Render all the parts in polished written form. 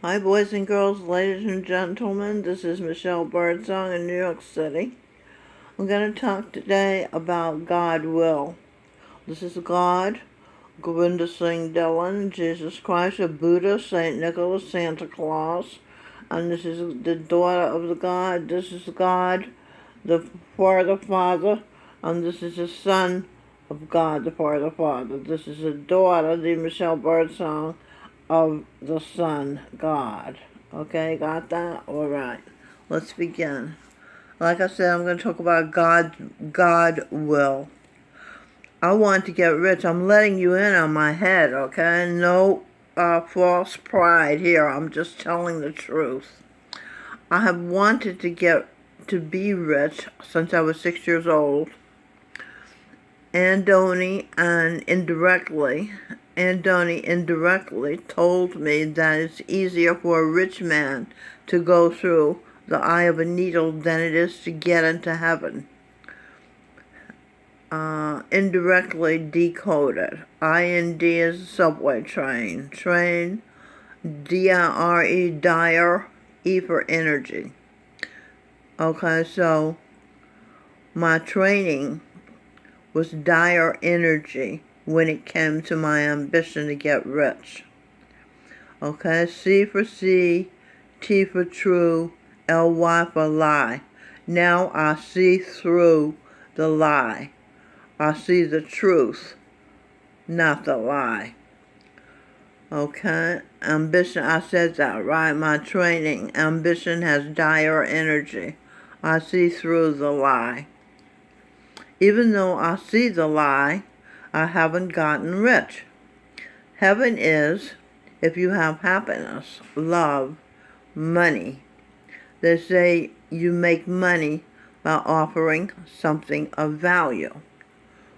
Hi, boys and girls, ladies and gentlemen. This is Michelle Birdsong in New York City. I'm going to talk today about God will. This is God, Govinda Singh Dhillon, Jesus Christ, the Buddha, Saint Nicholas, Santa Claus. And this is the daughter of the God. This is God, the Father, and this is the Son of God, the Father. This is the daughter, the Michelle Birdsong, of the Son, God. Okay, got that? All right. Let's begin. Like I said, I'm going to talk about God will. I want to get rich. I'm letting you in on my head, okay? No false pride here. I'm just telling the truth. I have wanted to be rich since I was 6 years old. Andoni indirectly told me that it's easier for a rich man to go through the eye of a needle than it is to get into heaven. Indirectly decoded. IND is a subway train. Train, D-I-R-E, dire, E for energy. Okay, so my training was dire energy when it came to my ambition to get rich. Okay, C for see, T for true, L-Y for lie. Now I see through the lie. I see the truth, not the lie. Okay, ambition, I said that right, my training. Ambition has dire energy. I see through the lie. Even though I see the lie, I haven't gotten rich. Heaven is if you have happiness, love, money. They say you make money by offering something of value.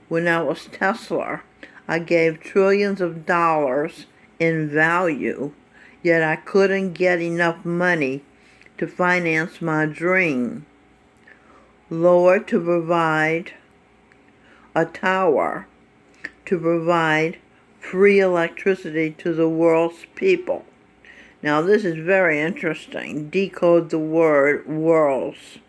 When I was Tesla, I gave trillions of dollars in value, yet I couldn't get enough money to finance my dream. Lord, to provide a tower to provide free electricity to the world's people. Now this is very interesting. Decode the word worlds.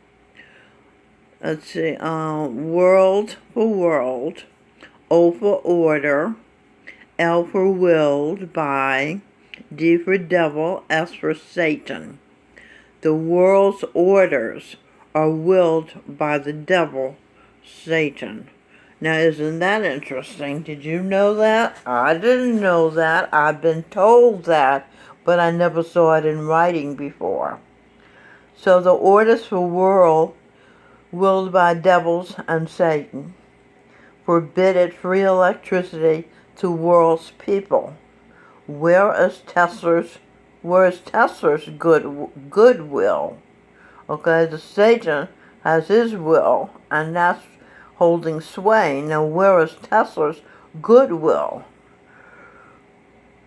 Let's see, world for world, O for order, L for willed by, D for devil, S for Satan. The world's orders are willed by the devil, Satan. Now, isn't that interesting? Did you know that? I didn't know that. I've been told that, but I never saw it in writing before. So the orders for world willed by devils and Satan forbid free electricity to world's people. Where is Tesla's goodwill? Okay, the Satan has his will, and that's holding sway. Now, where is Tesla's goodwill?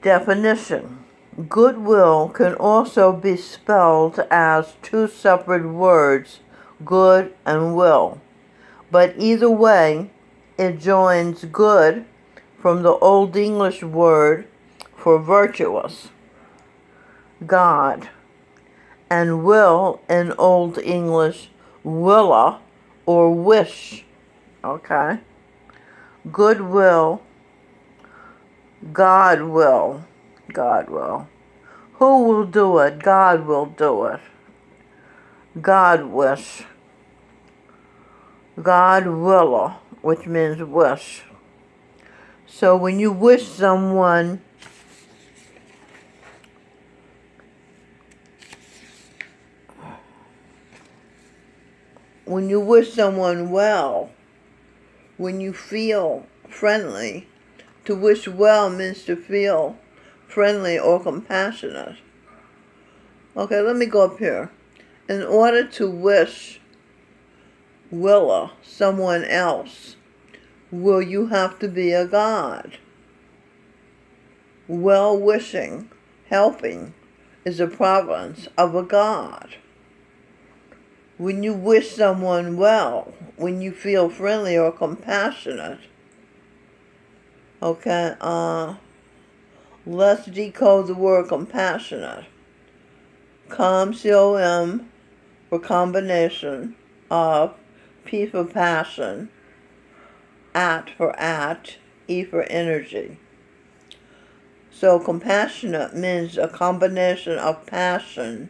Definition. Goodwill can also be spelled as two separate words, good and will. But either way, it joins good from the Old English word for virtuous, God, and will in Old English, willa, or wish. Okay? Goodwill, God will. God will. Who will do it? God will do it. God wish. God willa, which means wish. So when you wish someone well, when you feel friendly, to wish well means to feel friendly or compassionate. Okay, let me go up here. In order to wish willa someone else, will you have to be a God? Well-wishing, helping, is a province of a God. When you wish someone well, when you feel friendly or compassionate, okay, let's decode the word compassionate. COM for combination of, P for passion, at, E for energy. So compassionate means a combination of passion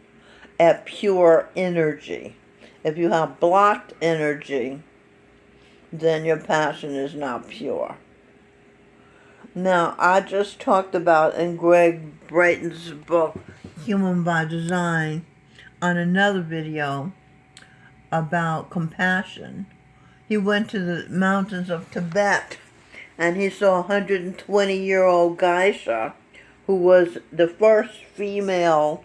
and pure energy. If you have blocked energy, then your passion is not pure. Now, I just talked about in Greg Brayton's book, Human by Design, on another video about compassion. He went to the mountains of Tibet and he saw a 120-year-old geisha who was the first female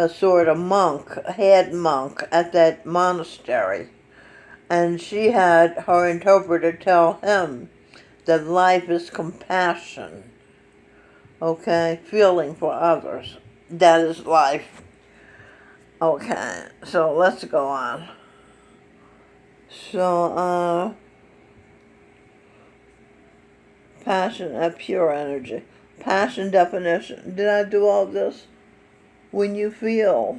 sort of monk, head monk at that monastery. And she had her interpreter tell him that life is compassion, okay, feeling for others. That is life. Okay, so let's go on. So, passion and pure energy. Passion definition. Did I do all this? When you feel,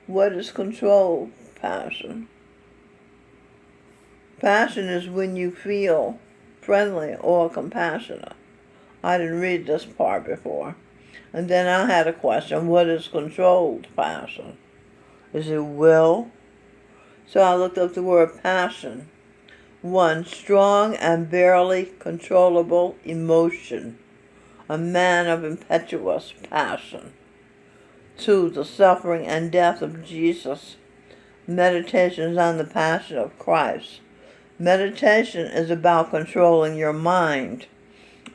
what is controlled? Passion. Passion is when you feel friendly or compassionate. I didn't read this part before. And then I had a question, what is controlled passion? Is it will? So I looked up the word passion. 1, strong and barely controllable emotion. A man of impetuous passion. 2, the suffering and death of Jesus. Meditations on the passion of Christ. Meditation is about controlling your mind.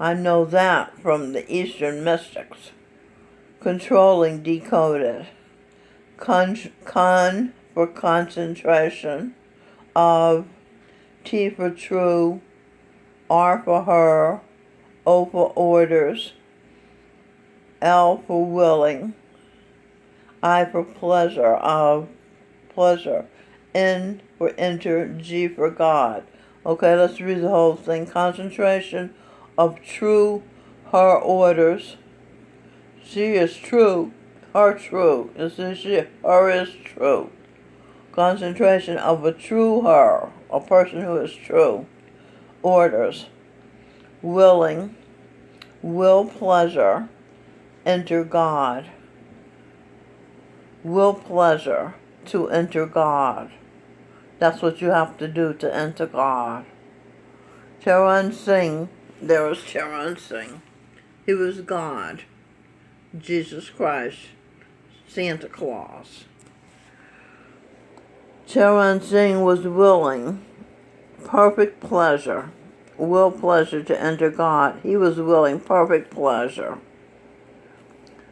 I know that from the Eastern mystics. Controlling decoded. Con for concentration. Of, T for true. R for her. O for orders. L for willing. I for pleasure, of pleasure. N for enter, G for God. Okay, let's read the whole thing. Concentration of true, her orders. She is true, her true. This is she, her is true. Concentration of a true her, a person who is true. Orders. Willing, will pleasure, enter God. Will pleasure to enter God. That's what you have to do to enter God. Charan Singh, there was Charan Singh. He was God, Jesus Christ, Santa Claus. Charan Singh was willing, perfect pleasure, will pleasure to enter God. He was willing, perfect pleasure.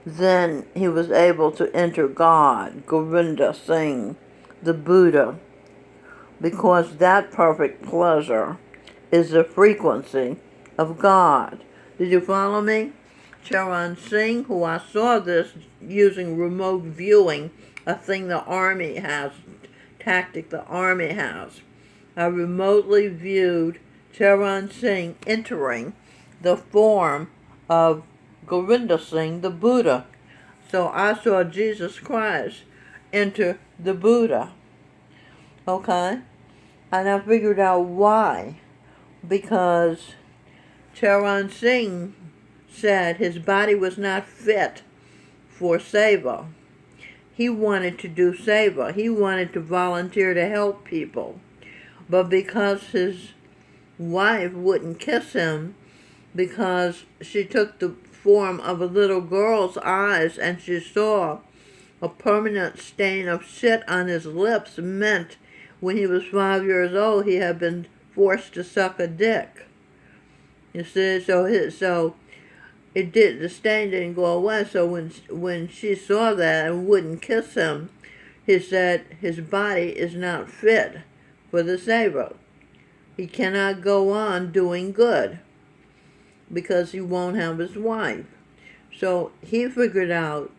Then he was able to enter God, Govinda Singh, the Buddha, because that perfect pleasure is the frequency of God. Did you follow me? Charan Singh, who I saw this using remote viewing, a thing the Army has, tactic the Army has. I remotely viewed Charan Singh entering the form of Govinda Singh, the Buddha. So I saw Jesus Christ enter the Buddha. Okay? And I figured out why. Because Charan Singh said his body was not fit for seva. He wanted to do seva. He wanted to volunteer to help people. But because his wife wouldn't kiss him, because she took the form of a little girl's eyes and she saw a permanent stain of shit on his lips, meant when he was 5 years old he had been forced to suck a dick. You see, so it did, the stain didn't go away. So when she saw that and wouldn't kiss him, he said his body is not fit for the seva. He cannot go on doing good because he won't have his wife. So he figured out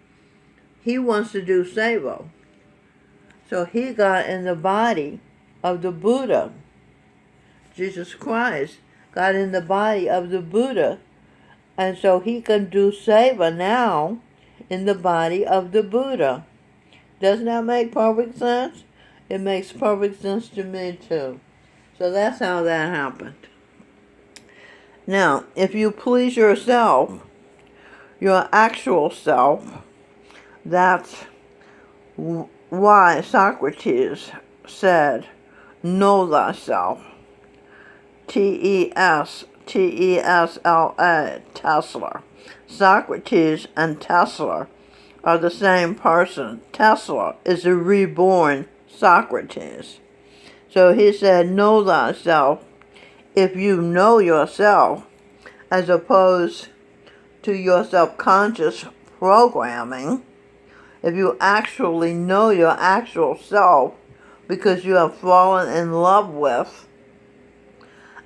he wants to do seva. So he got in the body of the Buddha. Jesus Christ got in the body of the Buddha, and so he can do seva now in the body of the Buddha. Doesn't that make perfect sense? It makes perfect sense to me too. So that's how that happened. Now, if you please yourself, your actual self, that's why Socrates said, know thyself. Tesla. Tesla. Socrates and Tesla are the same person. Tesla is a reborn Socrates. So he said, know thyself. If you know yourself, as opposed to your subconscious programming, if you actually know your actual self because you have fallen in love with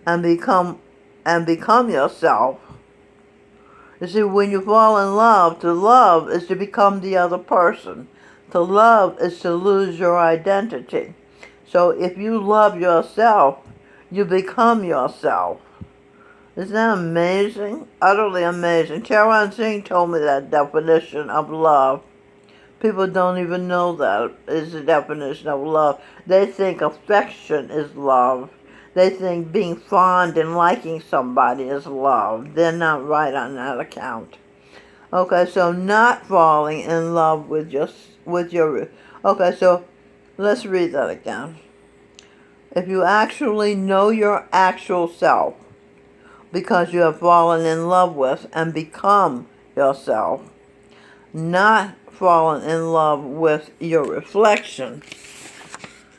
and become yourself. You see, when you fall in love, to love is to become the other person. To love is to lose your identity. So if you love yourself, you become yourself. Isn't that amazing? Utterly amazing. Charan Singh told me that definition of love. People don't even know that is the definition of love. They think affection is love. They think being fond and liking somebody is love. They're not right on that account. Okay, so not falling in love with your. Okay, so let's read that again. If you actually know your actual self, because you have fallen in love with and become yourself, not fallen in love with your reflection,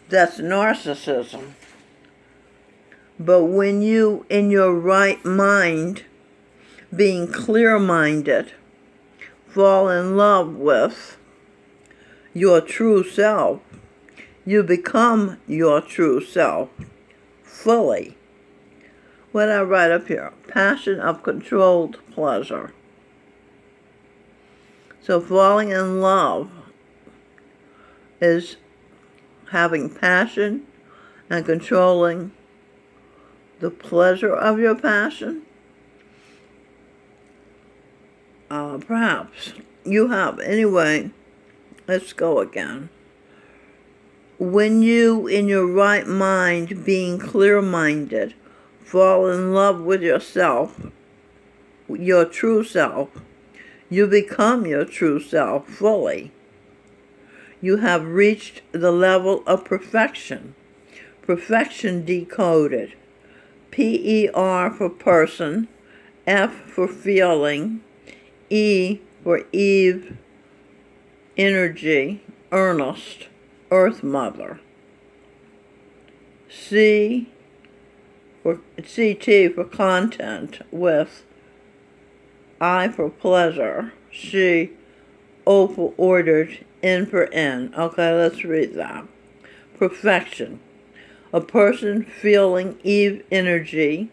that's narcissism. But when you, in your right mind, being clear-minded, fall in love with your true self, you become your true self fully. What I write up here, passion of controlled pleasure. So falling in love is having passion and controlling the pleasure of your passion. Perhaps you have. Anyway, let's go again. When you, in your right mind, being clear-minded, fall in love with yourself, your true self, you become your true self fully. You have reached the level of perfection. Perfection decoded. P-E-R for person, F for feeling, E for Eve, energy, earnest, Earth Mother. C for CT for content with I for pleasure, C, O for ordered, N for N. Okay, let's read that. Perfection. A person feeling Eve energy,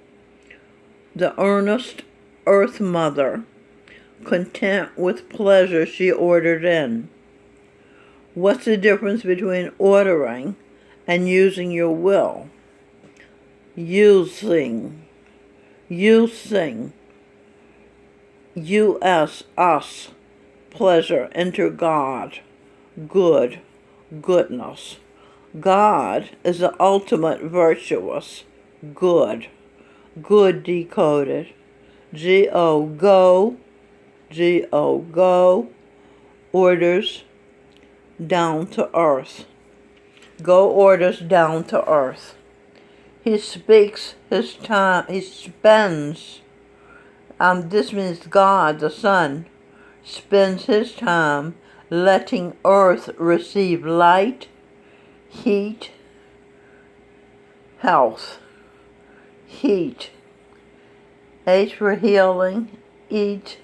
the earnest Earth Mother, content with pleasure she ordered in. What's the difference between ordering and using your will? Using. U-S, us. Pleasure, enter God. Good, goodness. God is the ultimate virtuous. Good. Good decoded. G-O, go. G-O, go. Orders down to earth. Go orders down to earth. He speaks his time, he spends, this means God, the Son, spends his time letting earth receive light, heat, health, heat, H for healing, eat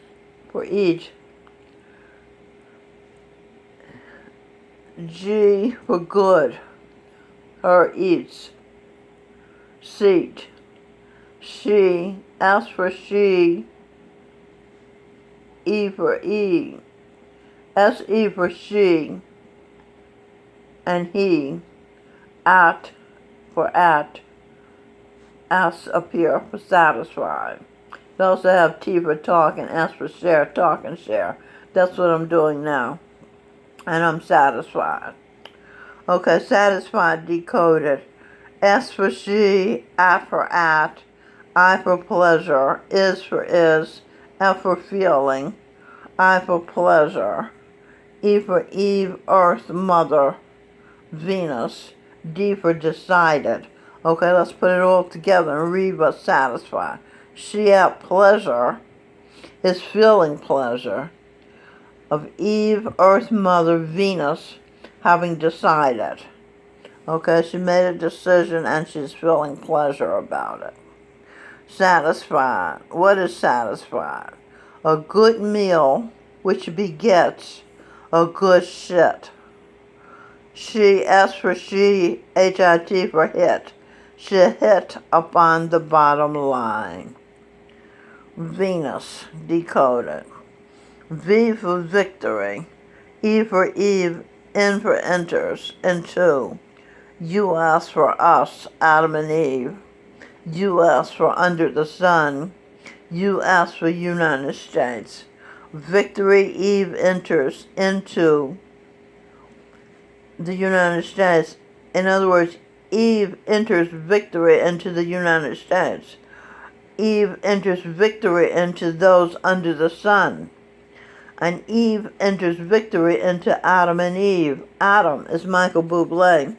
for eat, G for good, her eats, seat, she, S for she, E for E, S-E for she, and he, at for at, S up here for satisfied. You also have T for talk and S for share, talk and share. That's what I'm doing now. and I'm satisfied. Okay, satisfied decoded. S for she, A for at, I for pleasure, is for is, F for feeling, I for pleasure, E for Eve, Earth, Mother, Venus, D for decided. Okay, let's put it all together and read what's satisfied. She at pleasure is feeling pleasure. Of Eve, Earth, Mother, Venus, having decided. Okay, she made a decision and she's feeling pleasure about it. Satisfied. What is satisfied? A good meal which begets a good shit. She, S for she, HIT for hit. She hit upon the bottom line. Venus, decoded. V for victory. E for Eve, N for enters, into. US for us, Adam and Eve. US for under the sun. US for United States. Victory, Eve enters into the United States. In other words, Eve enters victory into the United States. Eve enters victory into those under the sun. And Eve enters victory into Adam and Eve. Adam is Michael Bublé.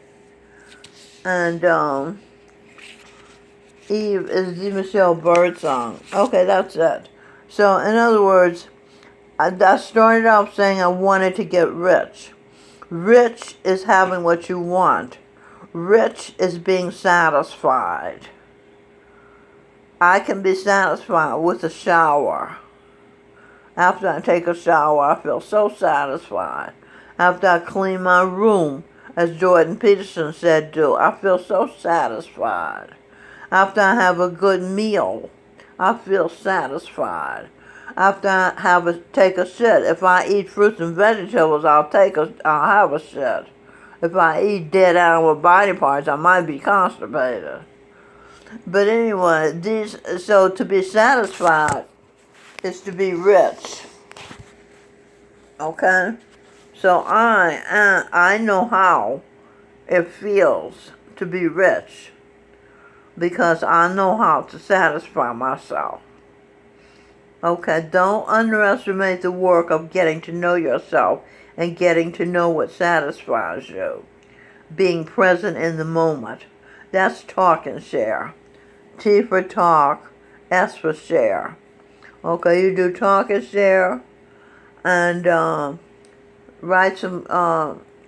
And Eve is the Michelle Birdsong. Okay, that's it. So, in other words, I started off saying I wanted to get rich. Rich is having what you want. Rich is being satisfied. I can be satisfied with a shower. After I take a shower, I feel so satisfied. After I clean my room, as Jordan Peterson said do, I feel so satisfied. After I have a good meal, I feel satisfied. After I take a shit, if I eat fruits and vegetables, I'll have a shit. If I eat dead animal body parts, I might be constipated. But anyway, so to be satisfied is to be rich. Okay? So I know how it feels to be rich because I know how to satisfy myself. Okay, don't underestimate the work of getting to know yourself and getting to know what satisfies you. Being present in the moment. That's talk and share. T for talk, S for share. Okay, you do talk and share and write some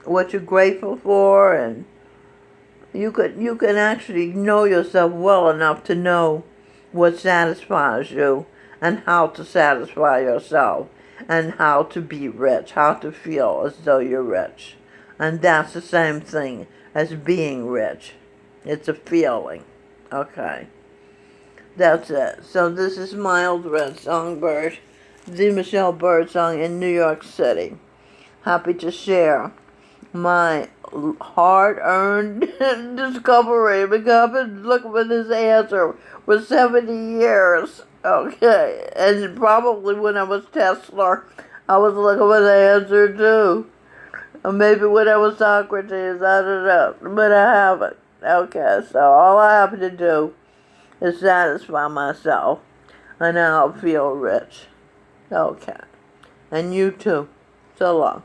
what you're grateful for, and you can actually know yourself well enough to know what satisfies you and how to satisfy yourself and how to be rich, how to feel as though you're rich. And that's the same thing as being rich. It's a feeling. Okay. That's it. So this is Mild Red Songbird, the Michelle Birdsong in New York City. Happy to share my hard-earned discovery because I've been looking for this answer for 70 years. Okay, and probably when I was Tesla, I was looking for the answer too. Or maybe when I was Socrates, I don't know, but I haven't. Okay, so all I have to do is satisfy myself, and I'll feel rich. Okay, and you too. So long.